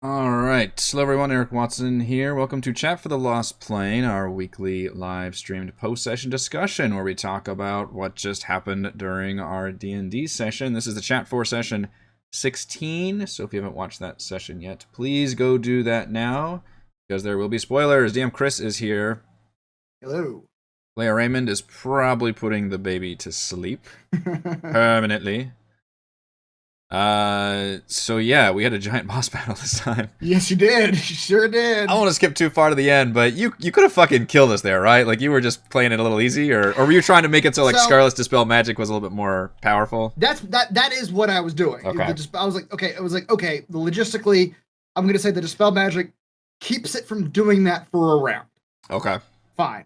Alright, hello everyone, Eric Watson here. Welcome to Chat for the Lost Plane, our weekly live streamed post-session discussion where we talk about what just happened during our D&D session. This is the Chat for session 16, so if you haven't watched that session yet, please go do that now, because there will be spoilers. DM Chris is here. Hello. Leia Raymond is probably putting the baby to sleep permanently. So yeah, we had a giant boss battle this time. Yes, you did. You sure did. I don't want to skip too far to the end, but you could have fucking killed us there, right? Like you were just playing it a little easy, or were you trying to make it so like Scarlet's Dispel Magic was a little bit more powerful? That is what I was doing. Okay. I was like, okay, logistically, I'm gonna say the Dispel Magic keeps it from doing that for a round. Okay. Fine.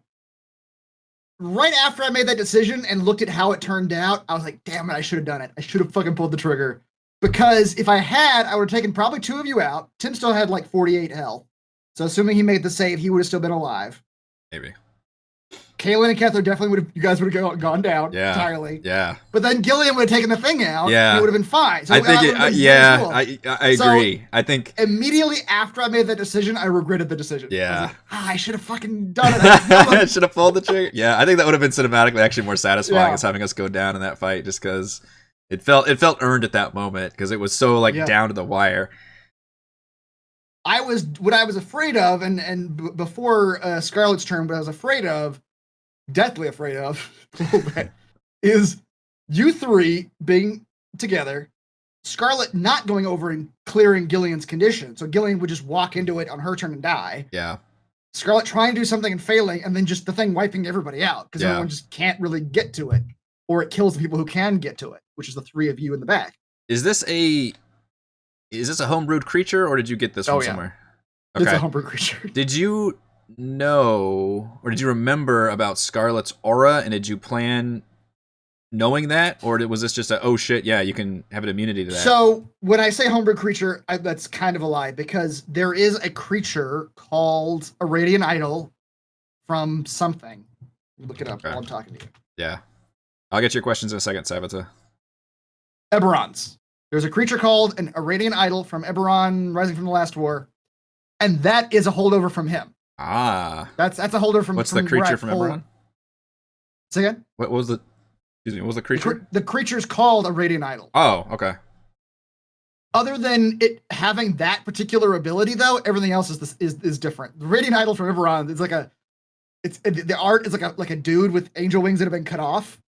Right after I made that decision and looked at how it turned out, I was like, damn it, I should have done it. I should have fucking pulled the trigger. Because if I had, I would have taken probably two of you out. Tim still had like 48 health. So assuming he made the save, he would have still been alive. Maybe. Kaylin and Kethler definitely would have, you guys would have gone down entirely. Yeah. But then Gillian would have taken the thing out. Yeah. It would have been fine. So I think I agree. So, I think immediately after I made that decision, I regretted the decision. Yeah. I was like, I should have fucking done it. I should have pulled the trigger. Yeah, I think that would have been cinematically actually more satisfying as having us go down in that fight, just because it felt earned at that moment because it was so like down to the wire. What I was afraid of, and before Scarlet's turn, what I was afraid of, deathly afraid of, a little bit, is you three being together, Scarlet not going over and clearing Gillian's condition. So Gillian would just walk into it on her turn and die. Yeah. Scarlet trying to do something and failing, and then just the thing wiping everybody out because everyone just can't really get to it, or it kills the people who can get to it, which is the three of you in the back. Is this a homebrewed creature, or did you get this from somewhere? Okay. It's a homebrewed creature. Did you know, or did you remember about Scarlet's aura, and did you plan knowing that, or was this just oh shit, yeah, you can have an immunity to that? So when I say homebrewed creature, that's kind of a lie, because there is a creature called a Radiant Idol from something. Look it up while I'm talking to you. Yeah. I'll get your questions in a second, Savita. Eberron's. There's a creature called a Radiant Idol from Eberron, Rising from the Last War, and that is a holdover from him. Ah. That's a holdover from... What's the creature from Eberron? Say again? What was the... Excuse me, what was the creature? The creature's called a Radiant Idol. Oh, okay. Other than it having that particular ability, though, everything else is different. The Radiant Idol from Eberron is like the art is like a dude with angel wings that have been cut off.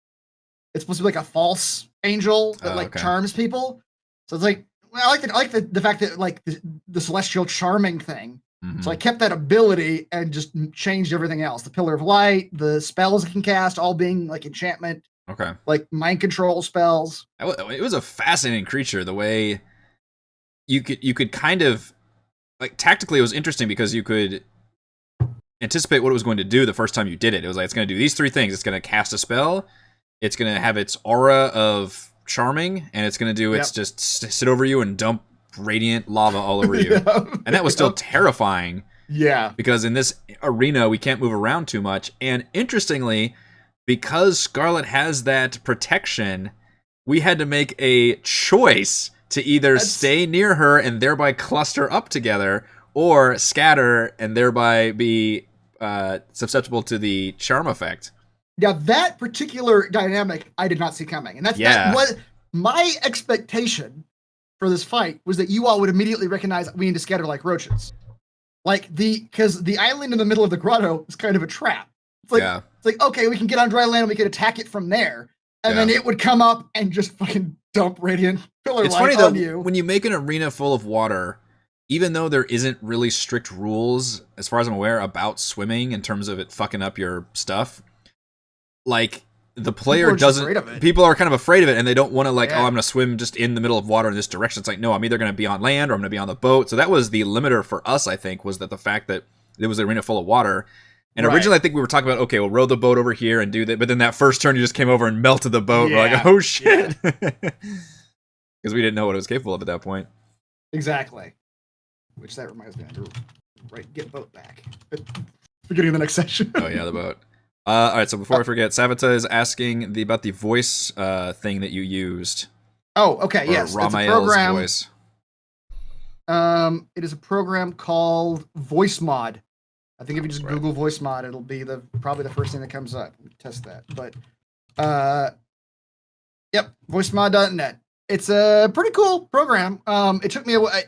It's supposed to be like a false angel that charms people. So it's like, well, I like the fact that like the celestial charming thing. Mm-hmm. So I kept that ability and just changed everything else. The Pillar of Light, the spells it can cast, all being like enchantment. Okay. Like mind control spells. It was a fascinating creature. The way you could kind of like tactically, it was interesting because you could anticipate what it was going to do the first time you did it. It was like, it's going to do these three things. It's going to cast a spell. It's going to have its aura of charming, and it's going to do its just sit over you and dump radiant lava all over you. And that was still terrifying. Yeah. Because in this arena, we can't move around too much. And interestingly, because Scarlet has that protection, we had to make a choice to either stay near her and thereby cluster up together, or scatter and thereby be susceptible to the charm effect. Now, that particular dynamic I did not see coming. And that was my expectation for this fight, was that you all would immediately recognize we need to scatter like roaches. Because the island in the middle of the grotto is kind of a trap. It's like, okay, we can get on dry land and we can attack it from there. And then it would come up and just fucking dump radiant pillar light on you. When you make an arena full of water, even though there isn't really strict rules, as far as I'm aware, about swimming in terms of it fucking up your stuff, like the player people are kind of afraid of it, and they don't want to I'm going to swim just in the middle of water in this direction. It's like, no, I'm either going to be on land or I'm going to be on the boat. So that was the limiter for us, I think, was that the fact that it was an arena full of water. And originally I think we were talking about, okay, we'll row the boat over here and do that. But then that first turn, you just came over and melted the boat. Yeah. We're like, oh shit. Because we didn't know what it was capable of at that point. Exactly. Which that reminds me of, get boat back. Forgetting the next session. Oh yeah, the boat. All right, so before I forget, Savita is asking about the voice thing that you used. Oh, okay, yes. Ramael's voice. It is a program called VoiceMod. I think if you just Right. Google VoiceMod, it'll be probably the first thing that comes up. Test that. But yep, voicemod.net. It's a pretty cool program. It took me a while.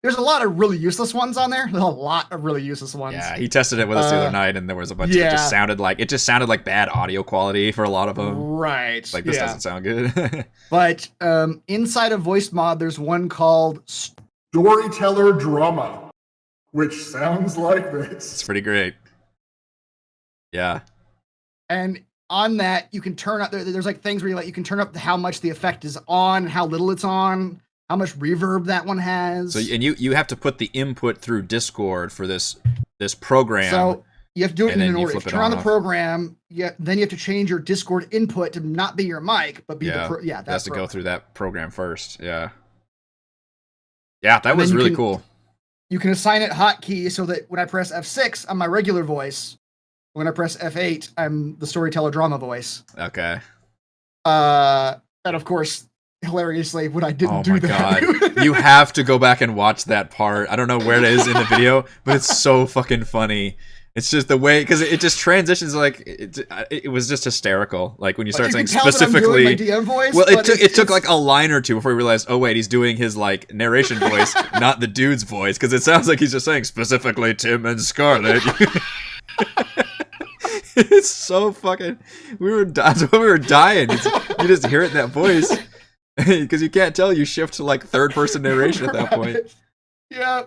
There's a lot of really useless ones on there. There's a lot of really useless ones. Yeah, he tested it with us the other night, and there was a bunch that just sounded like bad audio quality for a lot of them. Right. Like, this doesn't sound good. But inside of VoiceMod, there's one called Storyteller Drama, which sounds like this. It's pretty great. Yeah. And on that, you can turn up. There's like things where you can turn up how much the effect is on, how little it's on, how much reverb that one has. So and you have to put the input through Discord for this program. So you have to do it in an order. If you turn on the off. program, then you have to change your Discord input to not be your mic, but be that has to go through that program first. Yeah. Yeah, that was really cool. You can assign it hotkey so that when I press F6, I'm my regular voice. When I press F8, I'm the storyteller drama voice. Okay. And of course, hilariously, when I didn't do that. God. You have to go back and watch that part. I don't know where it is in the video, but it's so fucking funny. It's just the way, because it just transitions like it was just hysterical. Like when you start saying specifically, my DM voice, well, it took like a line or two before we realized, oh wait, he's doing his like narration voice, not the dude's voice, because it sounds like he's just saying specifically Tim and Scarlett. It's so fucking. We were dying. You just hear it in that voice because you can't tell. You shift to like third person narration at that point. Yeah.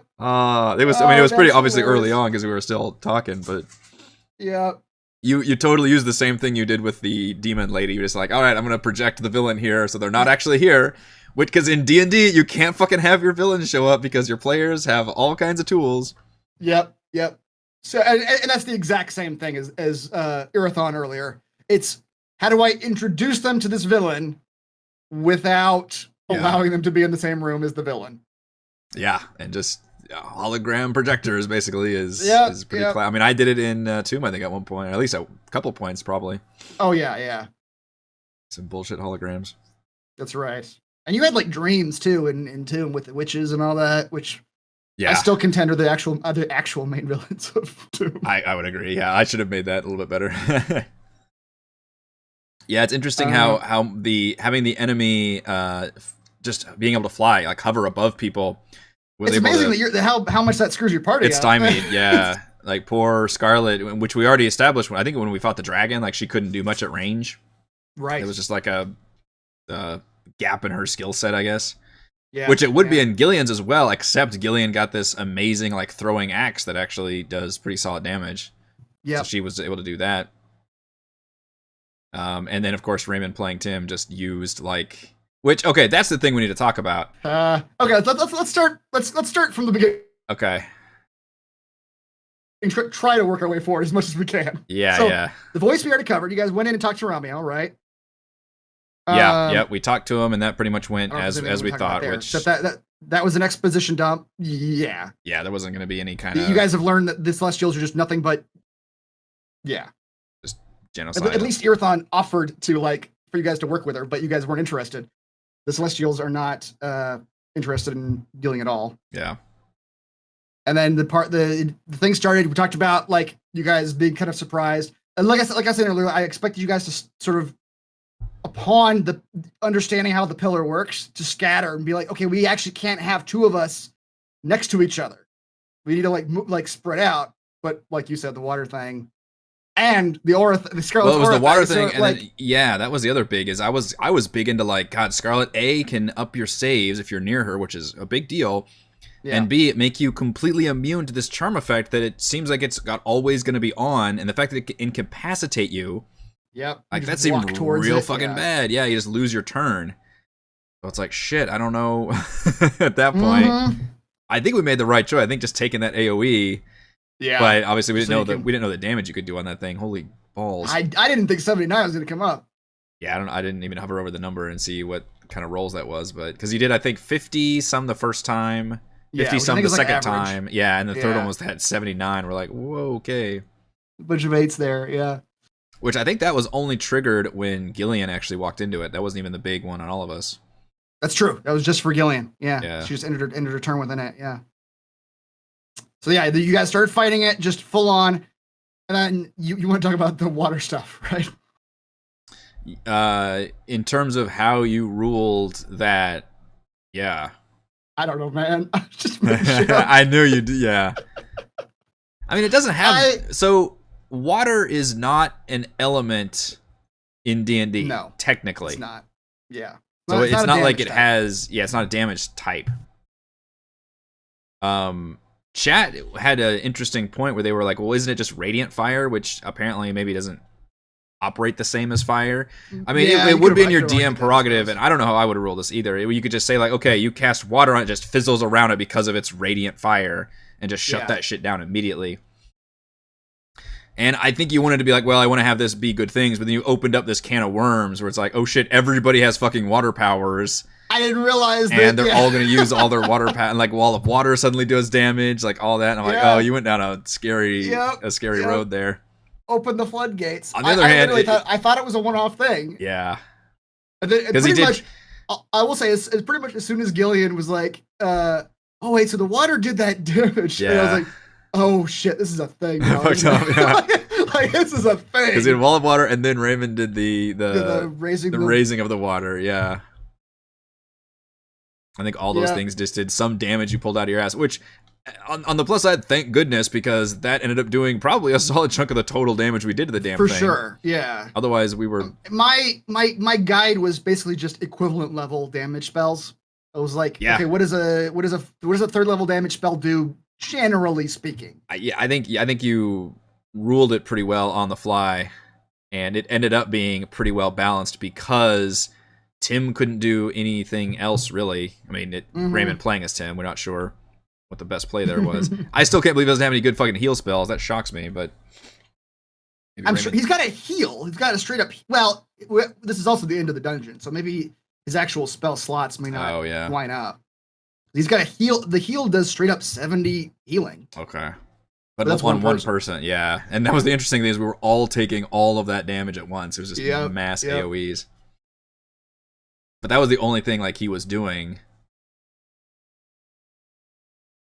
It was. I mean, it was pretty obviously early on because we were still talking, but yeah. You totally used the same thing you did with the demon lady. You're just like, all right, I'm gonna project the villain here, so they're not actually here. Which, because in D&D, you can't fucking have your villains show up because your players have all kinds of tools. Yep. So, and that's the exact same thing as Irathon earlier. It's how do I introduce them to this villain without allowing them to be in the same room as the villain? Yeah, and just hologram projectors basically is pretty I mean, I did it in Tomb, I think, at one point, or at least a couple points, probably. Oh, yeah. Some bullshit holograms. That's right. And you had, like, dreams, too, in Tomb with the witches and all that, which... Yeah. I still contend with the actual main villains of Doom. I would agree. Yeah, I should have made that a little bit better. Yeah, it's interesting how having the enemy just being able to fly, like hover above people. It's amazing that how much that screws your party. It's stymied. Yeah, like poor Scarlet, which we already established. I think when we fought the dragon, like she couldn't do much at range. Right. It was just like a gap in her skill set, I guess. Yeah, which it would be in Gillian's as well, except Gillian got this amazing like throwing axe that actually does pretty solid damage. Yeah, so she was able to do that. And then of course Raymond playing Tim just used like, which okay, that's the thing we need to talk about. Okay, let's start. Let's start from the beginning. Okay. And try to work our way forward as much as we can. Yeah, so, yeah. The voice we already covered. You guys went in and talked to Romeo, right? Yeah, we talked to him, and that pretty much went as we thought. Which that was an exposition dump. Yeah. Yeah, there wasn't going to be any kind of. You guys have learned that the Celestials are just nothing but. Yeah. Just genocide. At least Irathon offered to for you guys to work with her, but you guys weren't interested. The Celestials are not interested in dealing at all. Yeah. And then the thing started. We talked about you guys being kind of surprised, and like I said earlier, I expected you guys to sort of, upon the understanding how the pillar works, to scatter and be like, okay, we actually can't have two of us next to each other. We need to spread out. But like you said, the water thing and the aura, the Scarlet. Well, it was aura the water thing, so, and then, that was the other big. Is I was big into God, Scarlet A can up your saves if you're near her, which is a big deal. Yeah. And B, it make you completely immune to this charm effect that it seems like it's got always going to be on, and the fact that it can incapacitate you. Yep. That seemed real fucking bad. Yeah, you just lose your turn. So it's like, shit, I don't know. At that point, I think we made the right choice. I think just taking that AoE. Yeah. But obviously we didn't know the damage you could do on that thing. Holy balls. I didn't think 79 was going to come up. Yeah, I didn't even hover over the number and see what kind of rolls that was, but because you did, I think 50 some the first time, 50 some the second time. Yeah, and the third one was that 79. We're like, whoa, okay. A bunch of 8s there, yeah. Which I think that was only triggered when Gillian actually walked into it. That wasn't even the big one on all of us. That's true. That was just for Gillian. Yeah. Yeah. She just ended her turn within it. Yeah. So yeah, you guys started fighting it just full on. And then you want to talk about the water stuff, right? In terms of how you ruled that, yeah. I don't know, man. I just making shit up. I knew you did, yeah. I mean, it doesn't have... So, water is not an element in D&D, No, technically. It's not. Yeah. So it's not like it type. has... Yeah, it's not a damage type. Chat had an interesting point where they were like, well, isn't it just radiant fire, which apparently maybe doesn't operate the same as fire. I mean, Yeah, it would be in your DM like prerogative, and I don't know how I would rule this either. You could just say like, okay, you cast water on it, just fizzles around it because of its radiant fire, and just shut that shit down immediately. And I think you wanted to be like, well, I want to have this be good things, but then you opened up this can of worms where it's like, oh shit, everybody has fucking water powers. I didn't realize that. And they're all going to use all their water power, and like wall of water suddenly does damage, like all that. And I'm like, oh, you went down a scary road there. Open the floodgates. On the other hand, I thought it was a one-off thing. Yeah. Because pretty much, I will say, it's pretty much as soon as Gillian was like, oh wait, so the water did that damage. Yeah. And I was like, oh shit, this is a thing. Fucked up, yeah. Like this is a thing. Because in wall of water, and then Raymond did the raising of the water. Yeah. I think all those things just did some damage you pulled out of your ass, which on the plus side, thank goodness, because that ended up doing probably a solid chunk of the total damage we did to the damn thing. For sure, yeah. Otherwise, we were... My guide was basically just equivalent level damage spells. I was like, okay, what does a third level damage spell do, generally speaking? I think you ruled it pretty well on the fly, and it ended up being pretty well balanced because Tim couldn't do anything else, really. I mean, Raymond playing as Tim, we're not sure what the best play there was. I still can't believe he doesn't have any good fucking heal spells. That shocks me, but... I'm sure he's got a heal. He's got a straight up... Well, this is also the end of the dungeon, so maybe his actual spell slots may not line up. He's got a heal. The heal does straight up 70 healing. Okay. But that's one person, yeah. And that was the interesting thing is we were all taking all of that damage at once. It was just mass AoEs. But that was the only thing like he was doing.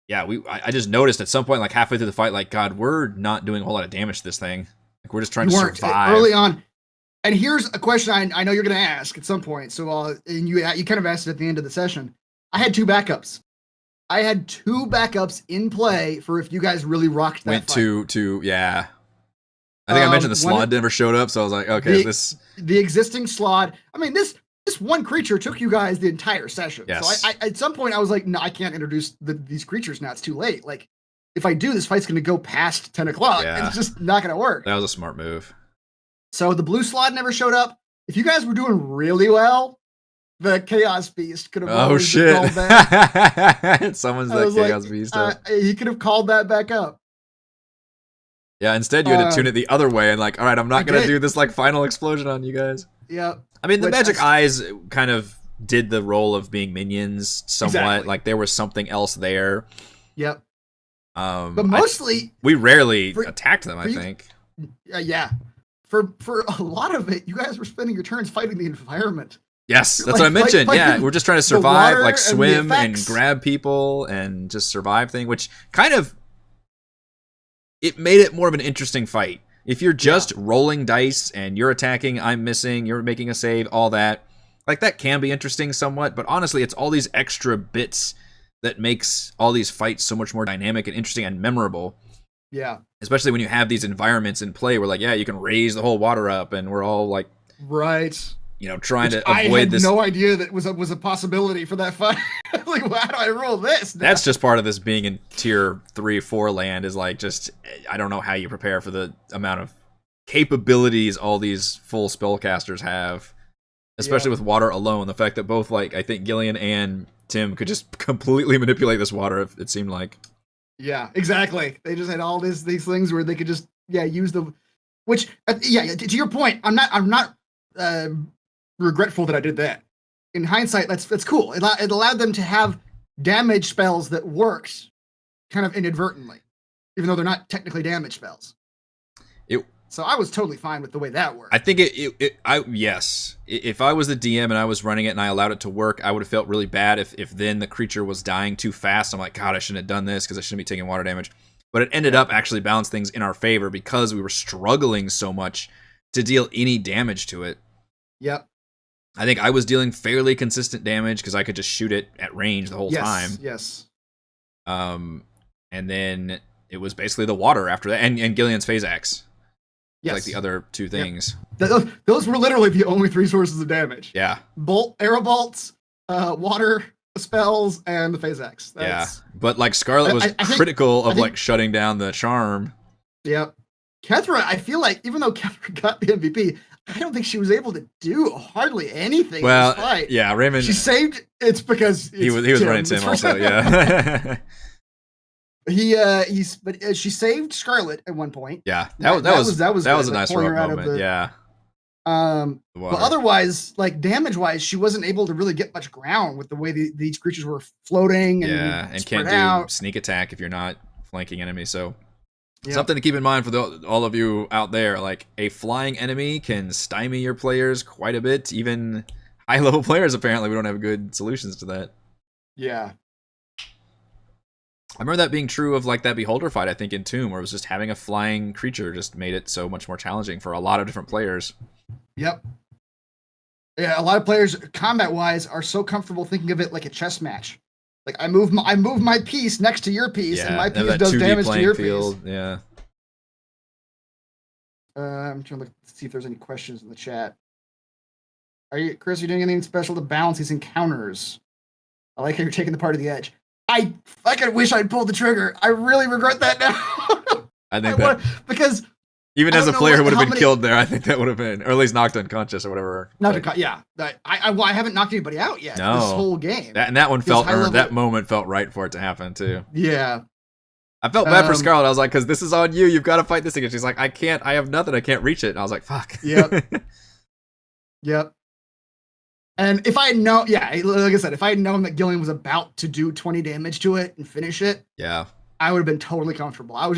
Yeah, I just noticed at some point, like halfway through the fight, like, God, we're not doing a whole lot of damage to this thing. Like, we're just trying to survive. Early on. And here's a question I know you're going to ask at some point. So, and you kind of asked it at the end of the session. I had 2 backups. I had 2 backups in play for if you guys really rocked that Went fight. yeah. I think I mentioned the Slod never showed up, so I was like, okay, the existing Slod. I mean, this one creature took you guys the entire session. Yes. So I at some point I was like, no, I can't introduce these creatures now. It's too late. Like, if I do, this fight's going to go past 10 o'clock. Yeah. It's just not going to work. That was a smart move. So the blue Slod never showed up. If you guys were doing really well, the Chaos Beast could have called that. Someone's that Chaos Beast. He could have called that back up. Yeah, instead you had to tune it the other way and like, all right, I'm not going to do this like final explosion on you guys. Yeah. I mean, the magic eyes kind of did the role of being minions somewhat. Exactly. Like there was something else there. Yep. But mostly we rarely attacked them, I think. Yeah. For a lot of it, you guys were spending your turns fighting the environment. Yes, that's what I mentioned. Yeah, we're just trying to survive, like swim and grab people and just survive thing, which kind of it made it more of an interesting fight. If you're just rolling dice and you're attacking, I'm missing, you're making a save, all that, like that can be interesting somewhat, but honestly, it's all these extra bits that makes all these fights so much more dynamic and interesting and memorable. Yeah. Especially when you have these environments in play where like, yeah, you can raise the whole water up and we're all like... Right. You know, trying to avoid this. I had no idea that was a possibility for that fight. Like, well, how do I roll this now? That's just part of this being in tier 3-4 land is like just, I don't know how you prepare for the amount of capabilities all these full spellcasters have. Especially with water alone. The fact that both, like, I think Gillian and Tim could just completely manipulate this water, it seemed like. Yeah, exactly. They just had all these things where they could just, use the... Which, to your point, I'm not regretful that I did that. In hindsight, that's cool. It allowed them to have damage spells that worked kind of inadvertently, even though they're not technically damage spells. So I was totally fine with the way that worked. I think yes. If I was the DM and I was running it and I allowed it to work, I would have felt really bad if then the creature was dying too fast. I'm like, God, I shouldn't have done this because I shouldn't be taking water damage. But it ended up actually balancing things in our favor because we were struggling so much to deal any damage to it. Yep. I think I was dealing fairly consistent damage because I could just shoot it at range the whole time. Yes. And then it was basically the water after that, and Gillian's Phase Axe. Yes. Like the other two things. Yep. Those were literally the only 3 sources of damage. Yeah. Arrow bolts, water spells, and the Phase Axe. Yeah. But like Scarlet was critical of like shutting down the charm. Yep. Kethra, I feel like even though Kethra got the MVP, I don't think she was able to do hardly anything in this fight. Yeah, Raymond. She saved. It's because he was running Tim also. Yeah. But she saved Scarlet at one point. Yeah, that was a nice rough moment. Yeah. But otherwise, like damage wise, she wasn't able to really get much ground with the way these creatures were floating. And can't do sneak attack if you're not flanking enemies. So something to keep in mind for all of you out there. Like a flying enemy can stymie your players quite a bit. Even high level players, apparently, we don't have good solutions to that. Yeah. I remember that being true of like that Beholder fight, I think, in Tomb, where it was just having a flying creature just made it so much more challenging for a lot of different players. Yep. Yeah, a lot of players, combat-wise, are so comfortable thinking of it like a chess match. Like I move my piece next to your piece, and my piece does damage to your piece. Yeah. I'm trying to see if there's any questions in the chat. Chris? Are you doing anything special to balance these encounters? I like how you're taking the part of the edge. I fucking wish I'd pulled the trigger. I really regret that now. I think because even as a player who would have been killed there, I think that would have been, or at least knocked unconscious or whatever. Yeah. I haven't knocked anybody out yet. No. This whole game. That one felt earned. That moment felt right for it to happen too. Yeah. I felt bad for Scarlet. I was like, because this is on you. You've got to fight this again. She's like, I can't. I have nothing. I can't reach it. And I was like, fuck. Yep. Yep. And if I had known, like I said, if I had known that Gillian was about to do 20 damage to it and finish it, I would have been totally comfortable. I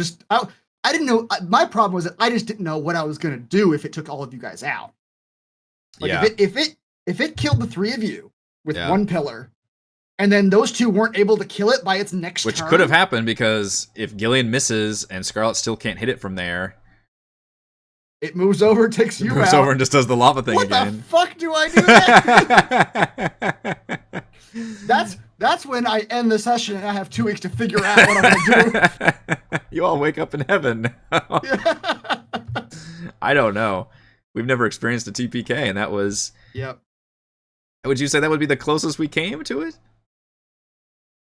didn't know. My problem was that I just didn't know what I was gonna do if it took all of you guys out. Like if it killed the 3 of you with one pillar, and then those 2 weren't able to kill it by its next turn, which could have happened because if Gillian misses and Scarlet still can't hit it from there. It moves over, takes you out. Moves over and just does the lava thing again. What the fuck do I do that? That's when I end the session and I have 2 weeks to figure out what I'm going to do. You all wake up in heaven. I don't know. We've never experienced a TPK, and that was... Yep. Would you say that would be the closest we came to it?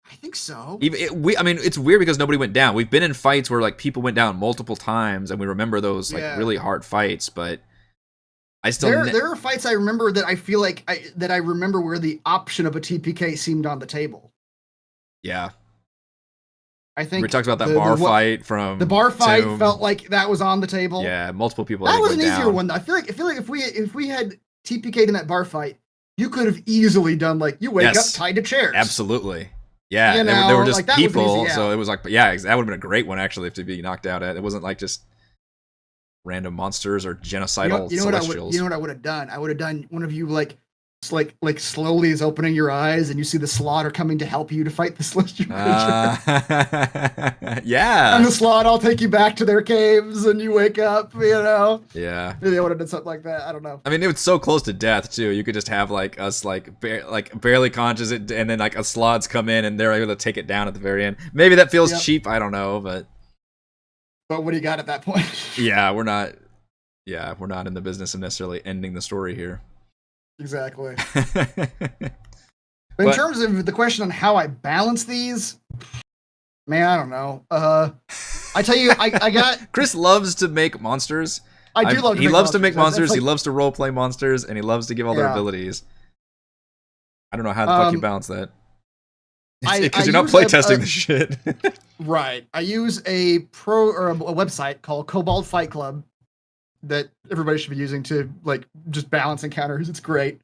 I think so. It's weird because nobody went down. We've been in fights where like people went down multiple times, and we remember those like really hard fights. But I still there are fights I remember that I feel like I remember where the option of a TPK seemed on the table. Yeah, I think we talked about that bar fight from the bar fight felt like that was on the table. Yeah, multiple people. That was an easier one. I feel like if we had TPK'd in that bar fight, you could have easily done like you wake up tied to chairs. Absolutely. Yeah, they were just people, so it was like, that would have been a great one actually to be knocked out at. It wasn't like just random monsters or genocidal celestials. You know what I would have done? I would have done one of you like slowly is opening your eyes and you see the slot are coming to help you to fight the celestial creature. Yeah. And the slot will take you back to their caves and you wake up, Yeah. Maybe I would have done something like that. I don't know. I mean, it was so close to death too. You could just have like us barely conscious and then like a slots come in and they're able to take it down at the very end. Maybe that feels cheap. I don't know, but what do you got at that point? Yeah, we're not in the business of necessarily ending the story here. Exactly. But in terms of the question on how I balance these, man, I don't know. I tell you, I got Chris loves to make monsters. He loves to make monsters. He loves to role play monsters, and he loves to give all their abilities. I don't know how the fuck you balance that. Because you're not playtesting the shit. Right. I use a website called Cobalt Fight Club that everybody should be using to like just balance encounters. It's great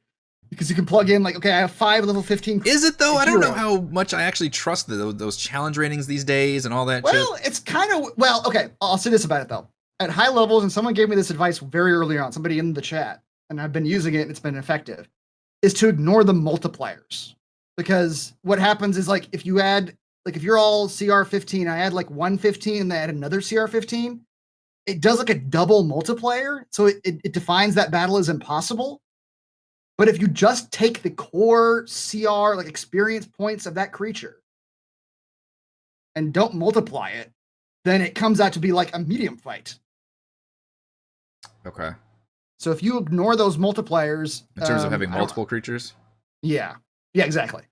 because you can plug in like, okay, I have 5 level 15. Is it though? I don't know how much I actually trust those challenge ratings these days and all that. Well, it's kind of okay. I'll say this about it though. at high levels, and someone gave me this advice very early on, somebody in the chat, and I've been using it and it's been effective, is to ignore the multipliers. Because what happens is like if you add, like if you're all CR 15, I add like 115 and then add another CR 15, it does like a double multiplier. So it defines that battle as impossible. But if you just take the core CR, like experience points of that creature, and don't multiply it, then it comes out to be like a medium fight. Okay. So if you ignore those multipliers, In terms of having multiple creatures? Yeah, exactly.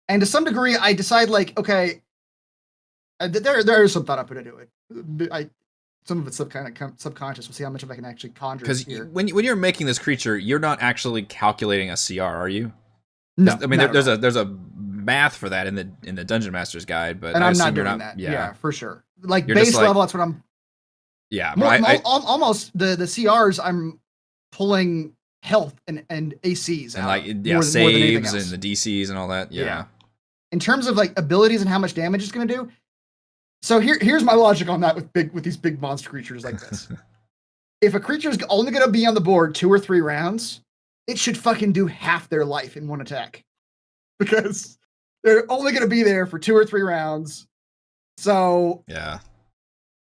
And to some degree, I decide like, okay, there is some thought I put into it. Some of it's subconscious. We'll see how much of I can actually conjure. Because when you're making this creature, you're not actually calculating a CR, are you? No, I mean there's a math for that in the Dungeon Master's Guide, but and I'm not doing that. Yeah, for sure. Like you're base level, that's what I'm. Yeah, almost the CRs. I'm pulling health and ACs and like saves and the DCs and all that. Yeah. In terms of like abilities and how much damage it's going to do. So here's my logic on that with these big monster creatures like this. If a creature is only going to be on the board 2 or 3 rounds, it should fucking do half their life in one attack, because they're only going to be there for 2 or 3 rounds. So yeah,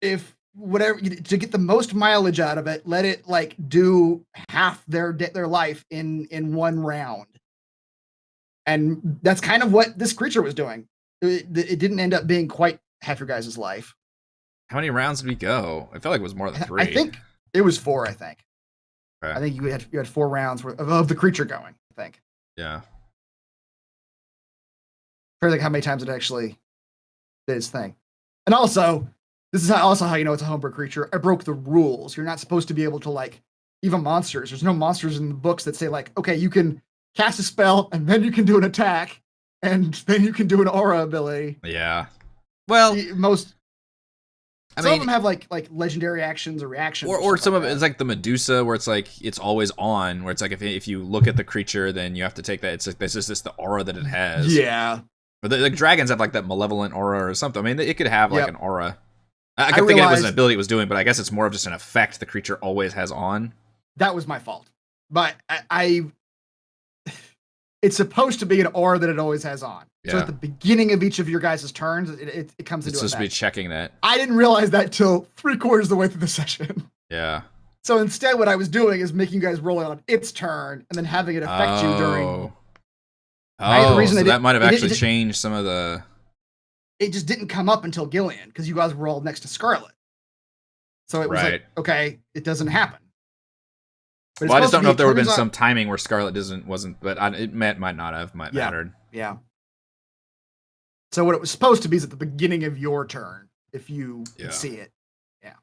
if whatever to get the most mileage out of it, let it like do half their life in one round. And that's kind of what this creature was doing. It didn't end up being quite half your guys' life. How many rounds did we go? I felt like it was more than 3. I think it was 4. I think. Okay. I think you had 4 rounds of the creature going. I think. Yeah. I think how many times it actually did its thing, and also this is how you know it's a homebrew creature. I broke the rules. You're not supposed to be able to like even monsters. There's no monsters in the books that say like, okay, you can cast a spell and then you can do an attack and then you can do an aura ability. Yeah. Well, most. Some of them have like legendary actions or reactions, or some of it is like the Medusa, where it's like it's always on. Where it's like if you look at the creature, then you have to take that. It's like this is just the aura that it has. Yeah. Or the dragons have like that malevolent aura or something. I mean, it could have like an aura. I could think it was an ability it was doing, but I guess it's more of just an effect the creature always has on. That was my fault, but it's supposed to be an aura that it always has on. Yeah. So at the beginning of each of your guys' turns, it comes into effect. It's supposed to be checking that. I didn't realize that till 3/4 of the way through the session. Yeah. So instead, what I was doing is making you guys roll it on its turn and then having it affect you during. So that might have actually changed some of the. It just didn't come up until Gillian because you guys were all next to Scarlet. So it was like, okay, it doesn't happen. Well, I just don't know if there would have been some timing where Scarlet wasn't, but it might not have mattered. Yeah. So what it was supposed to be is at the beginning of your turn, if you see it. Yeah.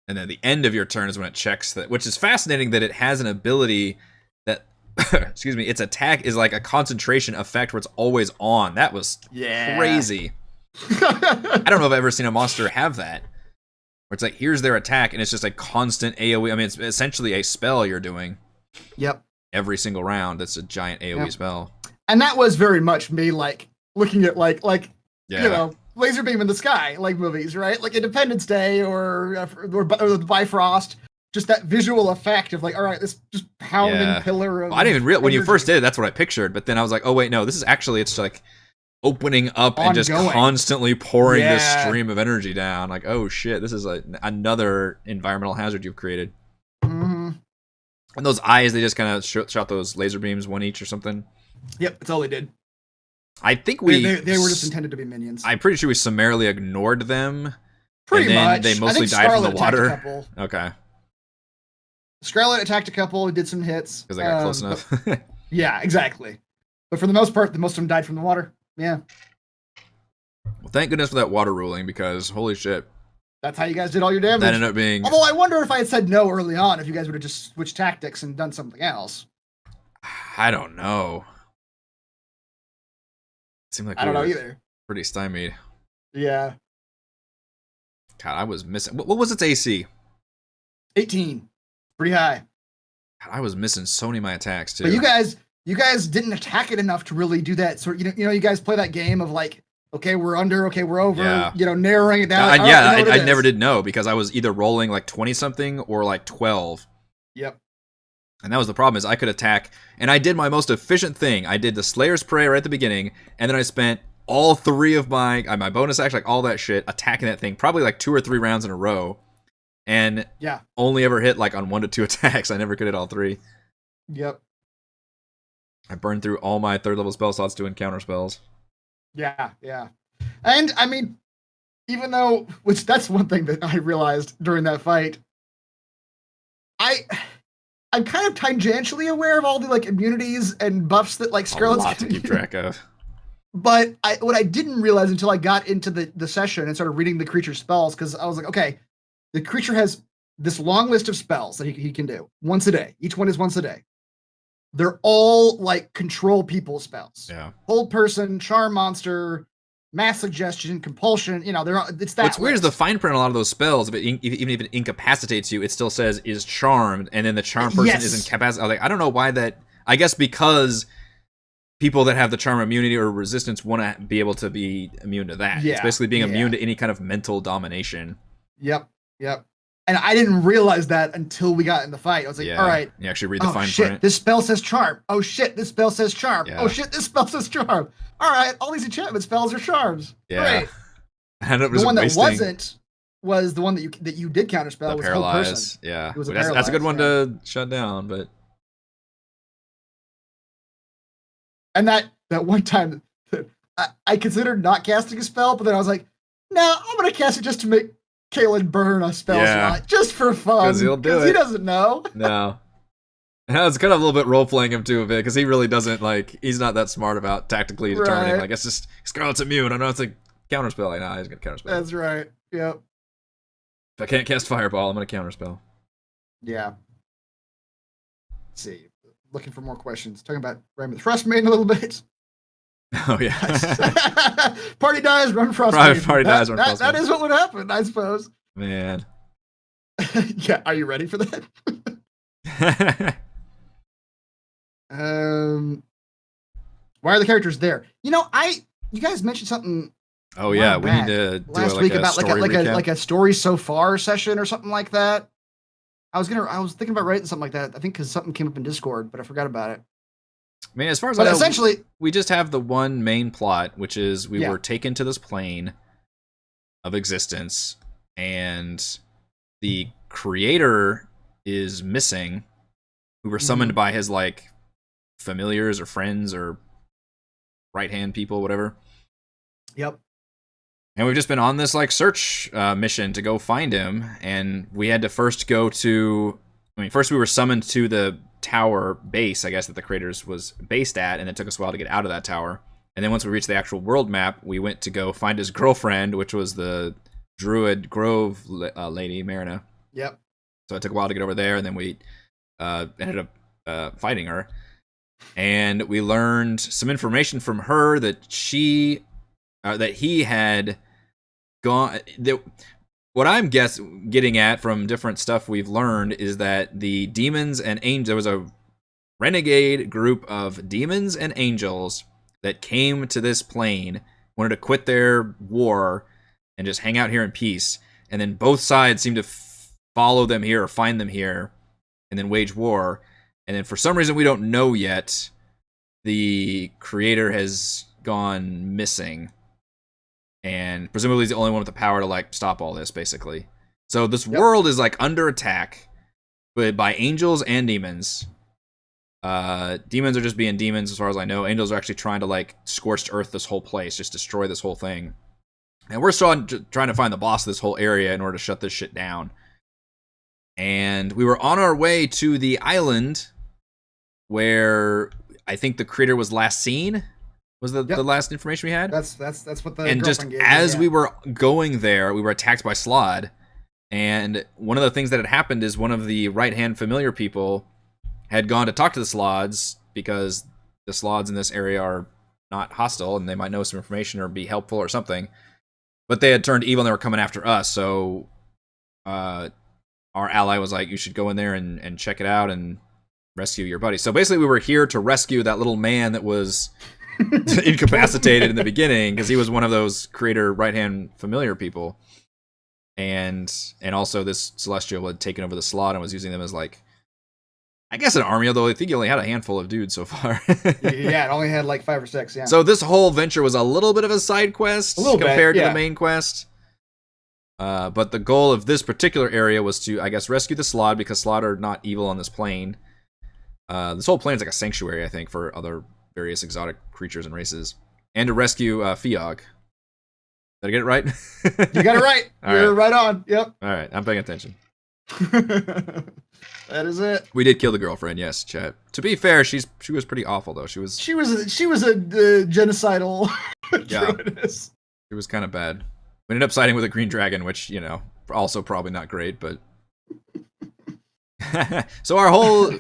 And then the end of your turn is when it checks that, which is fascinating that it has an ability that, excuse me, its attack is like a concentration effect where it's always on. That was crazy. I don't know if I've ever seen a monster have that. Where it's like, here's their attack, and it's just a constant AoE. I mean, it's essentially a spell you're doing. Yep. Every single round, that's a giant AoE spell. And that was very much me, like, looking at, like you know, laser beam in the sky, like movies, right? Like Independence Day or Bifrost. Just that visual effect of like, all right, this just pounding pillar of. Well, I didn't even realize when you first did it, that's what I pictured. But then I was like, oh wait, no, this is actually it's like opening up and just constantly pouring this stream of energy down. Like, oh shit, this is another environmental hazard you've created. Mm-hmm. And those eyes, they just kind of shot those laser beams, one each or something. Yep, that's all they did. I think they were just intended to be minions. I'm pretty sure we summarily ignored them. Pretty much. They mostly died from the water. Okay. Scarlet attacked a couple, did some hits. Because they got close enough. Yeah, exactly. But for the most part, most of them died from the water. Yeah. Well, thank goodness for that water ruling, because holy shit. That's how you guys did all your damage. That ended up being. Although I wonder if I had said no early on, if you guys would have just switched tactics and done something else. I don't know. It seemed like I don't know either. Pretty stymied. Yeah. God, I was missing. What was its AC? 18. Pretty high. God, I was missing so many of my attacks too. But you guys didn't attack it enough to really do that sort. You know, you guys play that game of like Okay, we're under. Okay, we're over. Yeah. Narrowing it down. I never did know because I was either rolling like 20 something or like 12. Yep. And that was the problem, is I could attack, and I did my most efficient thing. I did the Slayer's Prayer right at the beginning, and then I spent all 3 of my bonus action, like all that shit, attacking that thing, probably like 2 or 3 rounds in a row, and only ever hit like on 1 to 2 attacks. I never could hit all 3. Yep. I burned through all my 3rd level spell slots doing counter spells. Yeah. And I mean, even though, which that's one thing that I realized during that fight, I'm kind of tangentially aware of all the like immunities and buffs that like Scarlet's a lot to keep track of. But what I didn't realize until I got into the session and started reading the creature's spells, because I was like, okay, the creature has this long list of spells that he can do once a day. Each one is once a day. They're all like control people spells. Yeah. Hold person, charm monster, mass suggestion, compulsion. It's that. What's weird is the fine print on a lot of those spells. Even if it incapacitates you, it still says is charmed, and then the charmed person is incapacitated. I don't know why that. I guess because people that have the charm immunity or resistance want to be able to be immune to that. It's basically being immune to any kind of mental domination. Yep. And I didn't realize that until we got in the fight. I was like, all right. You actually read the fine shit, print. This spell says charm. Oh shit, this spell says charm. Oh shit, this spell says charm. All right, all these enchantment spells are charms. Yeah. Great. And it was the one that wasn't was the one that you did counterspell. The was paralyze. Person. Yeah. It was that's a good one to shut down, but. And that one time, I considered not casting a spell, but then I was like, no, I'm gonna cast it just to make Kalen burn a spell slot, just for fun. Because he'll do it. He doesn't know. No. It's kind of a little bit role playing him too a bit, because he really doesn't he's not that smart about tactically determining. Like, it's just Scarlet's immune. I know it's a counterspell. I know he's gonna counterspell. That's right. Yep. If I can't cast Fireball, I'm gonna counterspell. Yeah. Let's see. Looking for more questions. Talking about Raymond Frostmaiden a little bit. Oh yeah. Party dies, run Frostmaiden. Party dies, run Frostmaiden. That is what would happen, I suppose. Man. Yeah. Are you ready for that? Why are the characters there? You guys mentioned something. Oh yeah, we need to do last week about like a story so far session or something like that. I was thinking about writing something like that. I think because something came up in Discord, but I forgot about it. I mean, as far as I know, essentially, we just have the one main plot, which is we were taken to this plane of existence, and the creator is missing, who were summoned by his like familiars or friends or right hand people, whatever. Yep. And we've just been on this like search mission to go find him, and we had to first go to. First we were summoned to the tower base, I guess, that the creators was based at, and it took us a while to get out of that tower. And then once we reached the actual world map, we went to go find his girlfriend, which was the Druid Grove lady, Marina. Yep. So it took a while to get over there, and then we ended up fighting her. And we learned some information from her that he had gone. What I'm getting at from different stuff we've learned is that the demons and angels, there was a renegade group of demons and angels that came to this plane, wanted to quit their war and just hang out here in peace. And then both sides seemed to follow them here or find them here and then wage war. And then for some reason we don't know yet, the creator has gone missing. And presumably he's the only one with the power to like stop all this, basically. So this world is like under attack, but by angels and demons. Demons are just being demons, as far as I know. Angels are actually trying to like scorched earth this whole place, just destroy this whole thing. And we're still trying to find the boss of this whole area in order to shut this shit down. And we were on our way to the island where I think the creator was last seen. Was the last information we had? That's what the and just gave as we were going there, we were attacked by Slod. And one of the things that had happened is one of the right-hand familiar people had gone to talk to the Slods because the Slods in this area are not hostile and they might know some information or be helpful or something. But they had turned evil and they were coming after us. So our ally was like, you should go in there and check it out and rescue your buddy. So basically we were here to rescue that little man that was incapacitated in the beginning because he was one of those creator right-hand familiar people. And also this Celestial had taken over the slot and was using them as like, I guess an army, although I think he only had a handful of dudes so far. Yeah, it only had like 5 or 6, yeah. So this whole venture was a little bit of a side quest compared to the main quest. But the goal of this particular area was to, I guess, rescue the Slod, because Slod are not evil on this plane. This whole plane is like a sanctuary, I think, for other various exotic creatures and races. And to rescue Fiog. Did I get it right? You got it right. You're right on. Yep. All right, I'm paying attention. That is it. We did kill the girlfriend, yes, chat. To be fair, she was pretty awful though. She was a genocidal druidess. She was kind of bad. We ended up siding with a green dragon, which, you know, also probably not great, but so our whole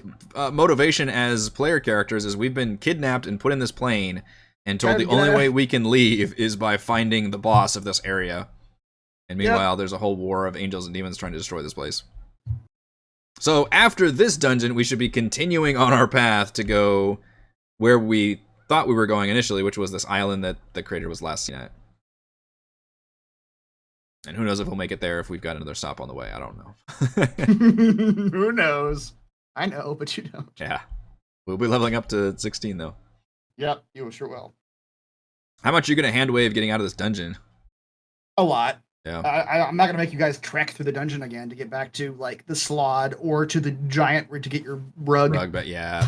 motivation as player characters is we've been kidnapped and put in this plane and told the only way we can leave is by finding the boss of this area. And meanwhile, there's a whole war of angels and demons trying to destroy this place. So after this dungeon, we should be continuing on our path to go where we thought we were going initially, which was this island that the creator was last seen at. And who knows if we'll make it there if we've got another stop on the way. I don't know. Who knows? I know, but you don't. Yeah. We'll be leveling up to 16, though. Yep, you sure will. How much are you going to hand wave getting out of this dungeon? A lot. Yeah. I'm not going to make you guys trek through the dungeon again to get back to, like, the Slod or to the giant to get your rug. But yeah.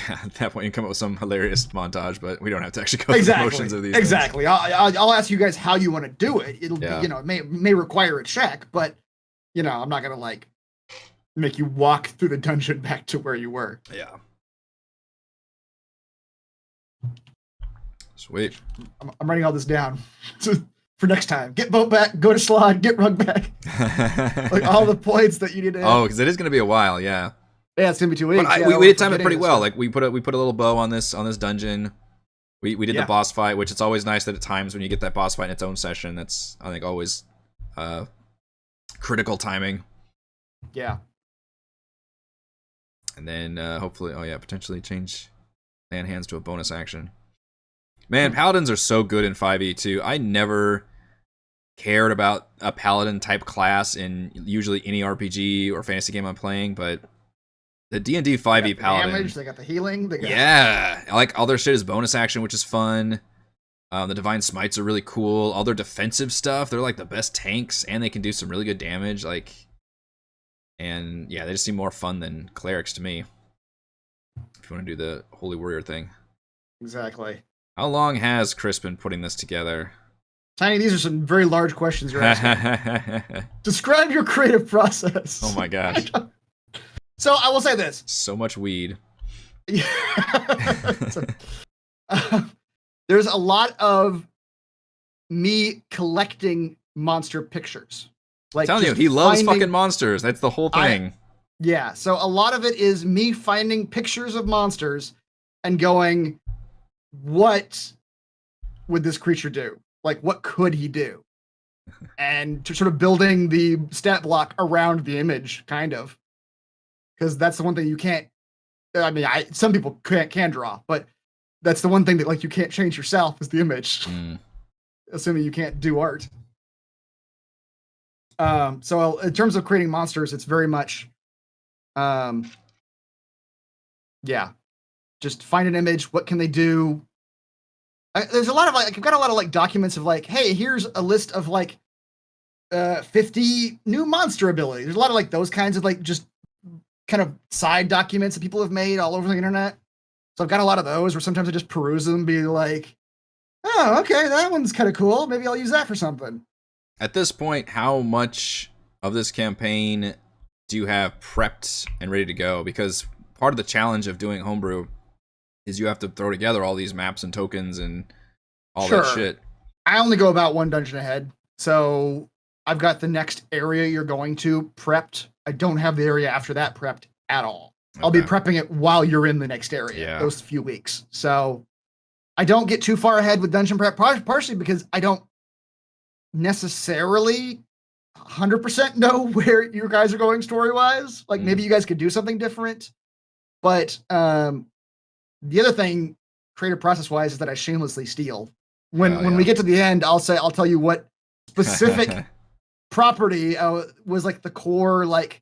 At that point, you come up with some hilarious montage, but we don't have to actually go through the motions of these. Exactly. I'll ask you guys how you want to do it. It'll be, you know, it may require a check, but, you know, I'm not going to, like, make you walk through the dungeon back to where you were. Yeah. Sweet. I'm writing all this down for next time. Get boat back, go to Slod, get rug back. Like all the points that you need to have. Oh, because it is going to be a while, yeah. Yeah, it's gonna be 2 weeks. But we did time it pretty well. Like we put a little bow on this dungeon. We did the boss fight, which it's always nice that at times when you get that boss fight in its own session, that's I think always critical timing. Yeah. And then hopefully, potentially change land hands to a bonus action. Man, paladins are so good in 5e too. I never cared about a paladin type class in usually any RPG or fantasy game I'm playing, but the D&D 5e paladin, damage, they got the healing. Like all their shit is bonus action, which is fun. The divine smites are really cool. All their defensive stuff, they're like the best tanks, and they can do some really good damage. Like, and yeah, they just seem more fun than clerics to me. If you want to do the holy warrior thing, exactly. How long has Chris been putting this together? Tiny, these are some very large questions you're asking. Describe your creative process. Oh my gosh. So I will say this. So much weed. There's a lot of me collecting monster pictures. Like, I'm telling you, he loves fucking monsters. That's the whole thing. Yeah, so a lot of it is me finding pictures of monsters and going, what would this creature do? Like, what could he do? And to sort of building the stat block around the image, kind of. Because that's the one thing you can't, I mean, some people can draw, but that's the one thing that, like, you can't change yourself is the image. Assuming you can't do art. So in terms of creating monsters, it's very much, just find an image. What can they do? There's a lot of, like, I've got a lot of, like, documents of, like, hey, here's a list of, like, 50 new monster abilities. There's a lot of, like, those kinds of, like, just kind of side documents that people have made all over the internet. So I've got a lot of those where sometimes I just peruse them and be like, oh, okay, that one's kind of cool. Maybe I'll use that for something. At this point, how much of this campaign do you have prepped and ready to go? Because part of the challenge of doing homebrew is you have to throw together all these maps and tokens and all that shit. I only go about one dungeon ahead. So I've got the next area you're going to prepped. I don't have the area after that prepped at all. Okay. I'll be prepping it while you're in the next area, those few weeks. So I don't get too far ahead with dungeon prep, partially because I don't necessarily 100% know where you guys are going story-wise. Like, maybe you guys could do something different. But the other thing, creative process wise, is that I shamelessly steal. When we get to the end, I'll tell you what specific property was like the core. Like,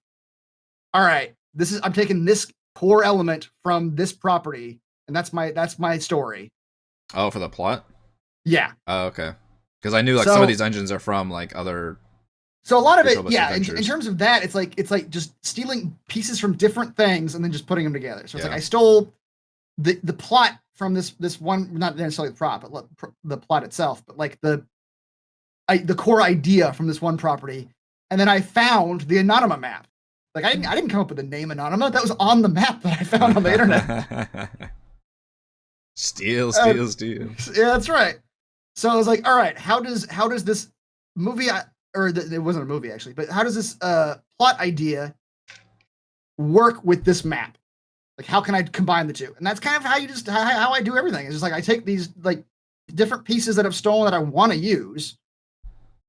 all right, I'm taking this core element from this property, and that's my story. Oh, for the plot? Yeah. Oh, okay. Because I knew like some of these engines are from like other. So a lot of it, yeah. In terms of that, it's like just stealing pieces from different things and then just putting them together. So it's like I stole the plot from this one, not necessarily the prop, but the plot itself, but like the core idea from this one property, and then I found the Anonymous map. Like I didn't come up with the name Anonymous. That was on the map that I found on the internet. Steal. Yeah, that's right. So I was like, all right, how does this movie, it wasn't a movie actually, but how does this plot idea work with this map? Like, how can I combine the two? And that's kind of how I do everything. It's just like I take these like different pieces that I've stolen that I want to use,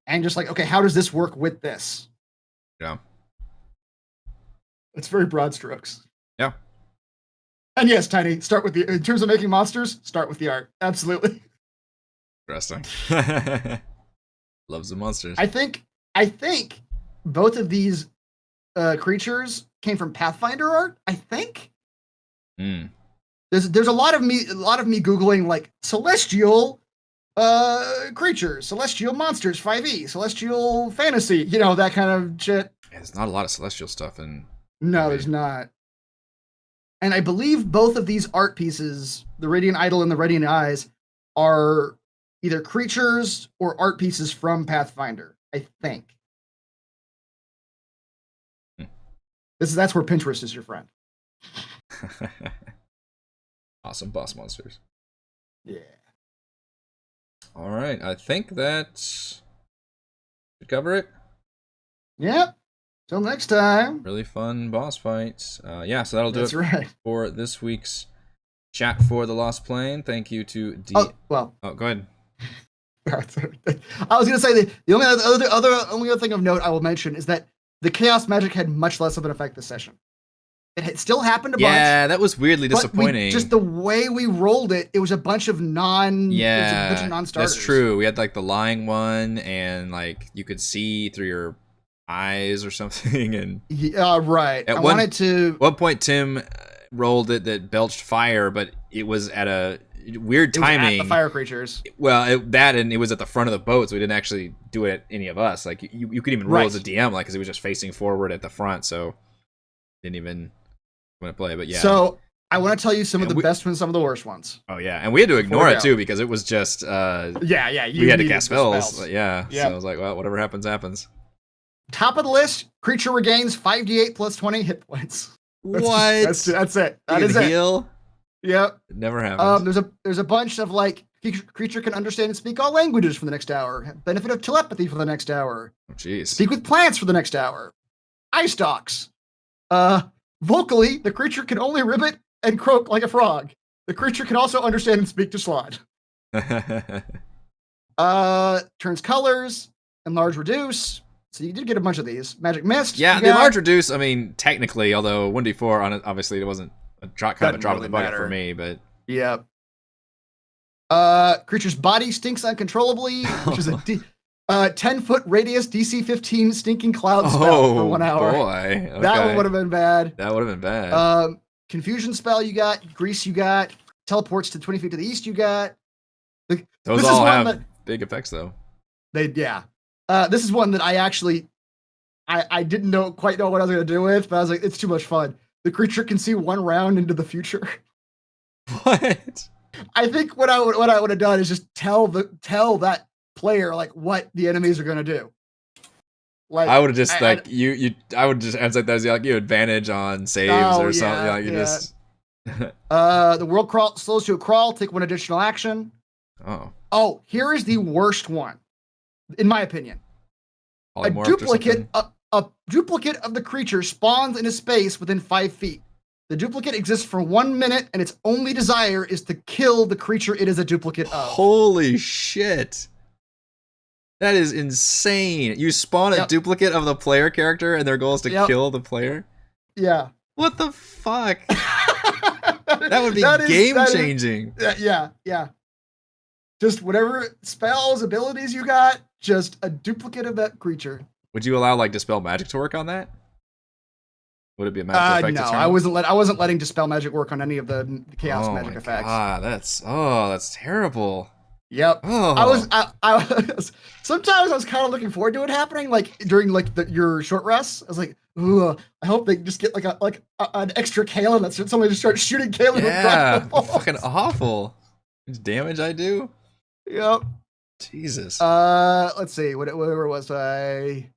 and just like, okay, how does this work with this? Yeah. It's very broad strokes. Yeah. And yes, Tiny, in terms of making monsters, start with the art. Absolutely. Interesting. Loves the monsters. I think both of these creatures came from Pathfinder art, I think. There's a lot of me googling like celestial creatures, celestial monsters, 5e, celestial fantasy, that kind of shit. Yeah, there's not a lot of celestial stuff in. No, there's not. And I believe both of these art pieces, the Radiant Idol and the Radiant Eyes, are either creatures or art pieces from Pathfinder, I think. That's where Pinterest is your friend. Awesome boss monsters. Yeah. All right, I think that should cover it. Yep. Till next time. Really fun boss fights. Yeah, so that'll do it right. for this week's chat for the Lost Plane. Thank you to D. Oh, well. Oh, go ahead. I was going to say the only other thing of note I will mention is that the Chaos Magic had much less of an effect this session. It still happened a bunch. Yeah, that was weirdly disappointing. Just the way we rolled it, it was a bunch of non-starters. That's true. We had like the lying one, and like you could see through your eyes or something. And right. At one point, Tim rolled it that belched fire, but it was at a weird timing. It was at the fire creatures. Well, it was at the front of the boat, so we didn't actually do it any of us. Like you could even roll as a DM, like because it was just facing forward at the front, so didn't even want to play. But yeah. So I want to tell you some of the best ones, some of the worst ones. Oh yeah, and we had to ignore it too because it was just. We had to cast spells. Yeah. So I was like, well, whatever happens, happens. Top of the list: creature regains 5d8 plus 20 hit points. What? That's it. That is heal? It. Yep. It never happens. There's a bunch of like creature can understand and speak all languages for the next hour. Benefit of telepathy for the next hour. Oh, jeez. Speak with plants for the next hour. Eye stalks. Vocally, the creature can only ribbit and croak like a frog. The creature can also understand and speak to Slot. Turns colors, enlarge, reduce. So you did get a bunch of these. Magic Mist. Yeah, the enlarge, reduce. I mean, technically, although 1d4 on it, obviously it wasn't a drop in the bucket for me, but yeah. Creature's body stinks uncontrollably, which is a 10-foot radius DC 15 stinking cloud spell for 1 hour. Boy. Okay. That one would have been bad. That would have been bad. Confusion spell you got, grease you got, teleports to 20 feet to the east you got. Those all have big effects though. This is one that I actually I didn't quite know what I was gonna do with, but I was like, it's too much fun. The creature can see 1 round into the future. What? I think what I would have done is just tell that player like what the enemies are gonna do. Like I would have just I would just answer that as like you advantage on saves or something. Like you just the world crawl slows to a crawl, take 1 additional action. Oh, here is the worst one, in my opinion. A duplicate of the creature spawns in a space within 5 feet. The duplicate exists for 1 minute, and its only desire is to kill the creature it is a duplicate of. Holy shit. That is insane. You spawn a duplicate of the player character, and their goal is to kill the player? Yeah. What the fuck? That That would be game changing. Yeah. Just whatever spells, abilities you got, just a duplicate of that creature. Would you allow like Dispel Magic to work on that? Would it be a magic effect? No, I wasn't letting Dispel Magic work on any of the chaos magic effects. That's terrible. Yep. Oh. I was sometimes I was kind of looking forward to it happening, like during like your short rests. I was like, ooh, I hope they just get an extra Kaelin that somebody just starts shooting Kaelin with fucking awful. How much damage I do? Yep. Jesus. Let's see. Where was I?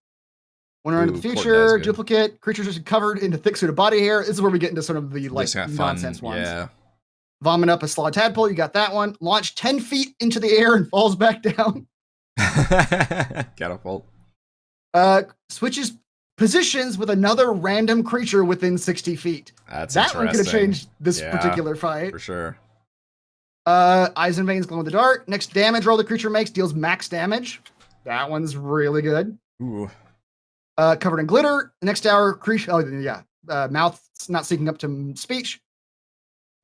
When we're into the future, duplicate creatures are covered into thick suit of body hair. This is where we get into some of the like nonsense ones. Yeah. Vomit up a slaw tadpole. You got that one. Launch 10 feet into the air and falls back down. Catapult. Switches positions with another random creature within 60 feet. That one could have changed this particular fight. For sure. Eyes and veins glow in the dark. Next damage roll the creature makes deals max damage. That one's really good. Ooh. Covered in glitter. Next hour, creature. Oh, yeah. Mouth's not syncing up to speech.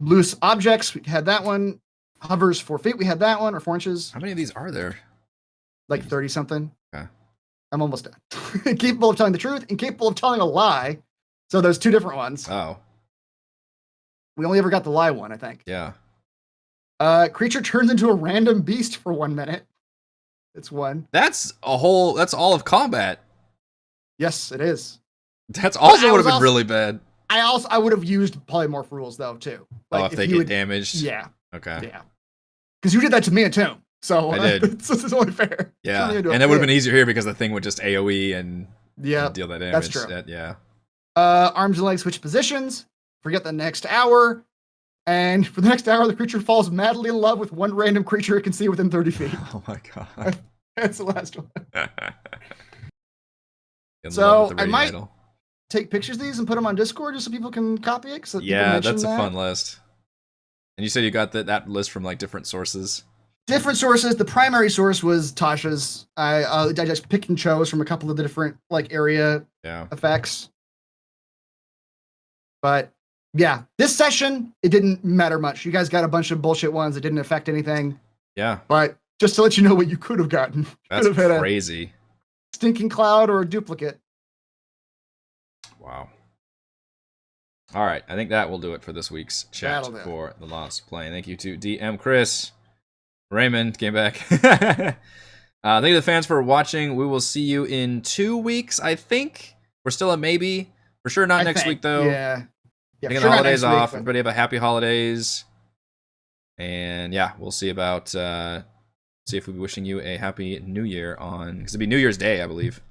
Loose objects. We had that one. Hovers 4 feet. We had that one, or 4 inches. How many of these are there? Like 30 something. Okay. I'm almost done. Capable of telling the truth and capable of telling a lie. So there's 2 different ones. Oh. We only ever got the lie one, I think. Yeah. Creature turns into a random beast for 1 minute. It's 1. That's all of combat. Yes, it is. That's also would have been really bad. I would have used polymorph rules though too. Like if they get damaged. Yeah. Okay. Yeah. Because you did that to me at Tomb. So I did. This is only fair. Yeah. And it would have been easier here because the thing would just AoE and deal that damage. That's true. Yeah. Arms and legs switch positions. Forget the next hour. And for the next hour, the creature falls madly in love with one random creature it can see within 30 feet. Oh my god. That's the last one. So I might take pictures of these and put them on Discord just so people can copy it. Yeah, that's a fun list. And you said you got that list from like different sources. Different sources. The primary source was Tasha's. I just picked and chose from a couple of the different like area effects. But yeah, this session it didn't matter much. You guys got a bunch of bullshit ones that didn't affect anything. Yeah. But just to let you know what you could have gotten. That's crazy. Stinking Cloud or a duplicate. Wow. All right, I think that will do it for this week's chat for The Lost Plane. Thank you to DM Chris. Raymond came back. Thank you to the fans for watching. We will see you in 2 weeks, I think. We're still a maybe. For sure not next week, though. Yeah. Taking the holidays off. Everybody have a happy holidays. And yeah, we'll see about... see if we'll be wishing you a happy new year on... Because it'll be New Year's Day, I believe.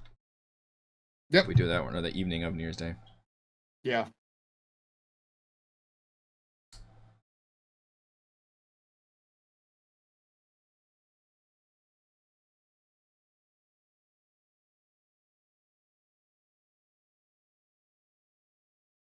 Yep. We do that one, or the evening of New Year's Day. Yeah.